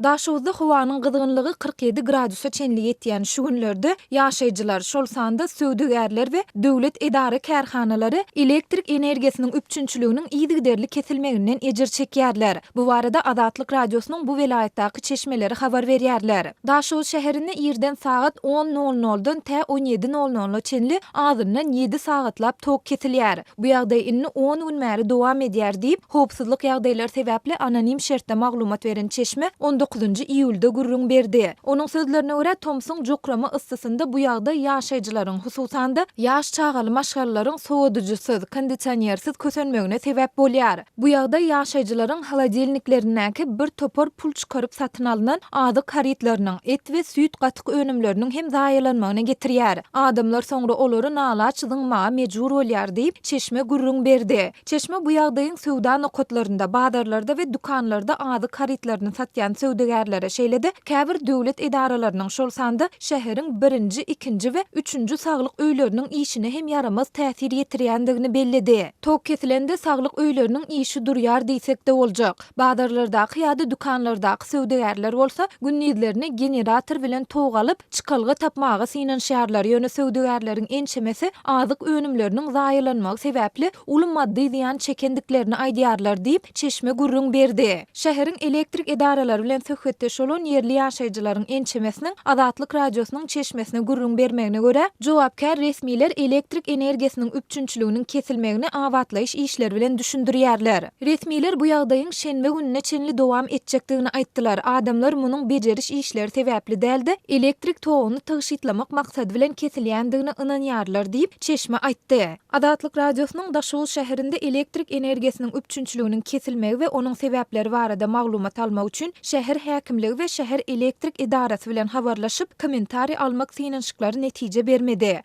Daşygyzda howanyň gyzgynlygy 47 gradusa çenli ýetýän şu günlerde ýaşaýjylar şol sanda söwdegärler we döwlet edara kärhanalary elektrik energiýasynyň üpçünçiliginiň ýygyderli kesilmeginden ejir çekýärler. Bu barada Azatlyk radiosynyň bu welaýatdaky çeşmeleri habar berýärler. Daşow şäherinde ýerden saat 10:00-dan tä 17:00 çenli azyndan 7 sagatlap tok kesilýär. Bu ýagdaý inni 10 gün märi dowam edýär diýip howpsuzlyk ýagdaýlary sebäpli anonim şertde maglumat beren çeşme 19 iýulda gurrun berdi. Onuň sözlerine görä Thomson jokrama ıssysynda bu ýagdaý ýaşaýjylaryň hususanda ýaş çagaly maşgalalaryň sowadyjysyz, kondisionersiz kösenmegine sebäp bolýar. Bu ýagdaý ýaşaýjylaryň haladelniklerindäki bir topar pul çykaryp satyn alynan azyk haritlarynyň, et we süýt gatyk önümleriniň hem zaýalanmagyna getirýär. Adamlar soňra olary nalaç zyňmaga mejbur bolýar diýip çeşme gurrun berdi. Çeşme bu ýagdaýyň sowda nokatlarynda, bazarlarda we dukanlarda azyk haritlaryny satýan söwdegärlere şeýlede käbir döwlet edaralarynyň şol sanda şäheriň 1-nji, 2-nji we 3-nji saglyk öýleriniň işine hem yaramaz täsir ýetirýändigini bellidi. Tok kesilende saglyk öýleriniň işi durýar diýsek de boljak. Bazarlardaky ýa-da dukanlardaky söwdegärler bolsa günnizlerini generator bilen tog alyp çykalgy tapmagy synanşýarlar. Ýöne söwdegärleriň ençemesi azyk önümleriniň zaýalanmagy sebäpli uly maddi ziýan çekendiklerini aýdýarlar diýip çeşme gurrun berdi. Şäheriň elektrik edaralary bilen söhbetdeş bolan ýerli ýaşaýjylaryň ençemesiniň Azatlyk radiosynyň çeşmesine gurrun bermegine görä jogapkär resmiler elektrik energiýasynyň üpçünçiliginiň kesilmegini awatlaýyş işleri bilen düşündirýärler. Resmiler bu ýagdaýyň şenbe gününe çenli dowam etjekdigini aýtdylar. Adamlar munyň bejeriş işleri sebäpli däldi, elektrik toguny tygyşytlamak maksady bilen kesilýändigine ynanýarlar diýip çeşme aýtdy. Azatlyk radiosynyň Daşow şäherinde elektrik energiýasynyň üpçünçiliginiň kesilmegi we onuň sebäpleri barada maglumat almak üçin şäher häkimligi we şäher elektrik edarasy bilen habarlaşyp kommentari almak synanşyklary netije bermedi.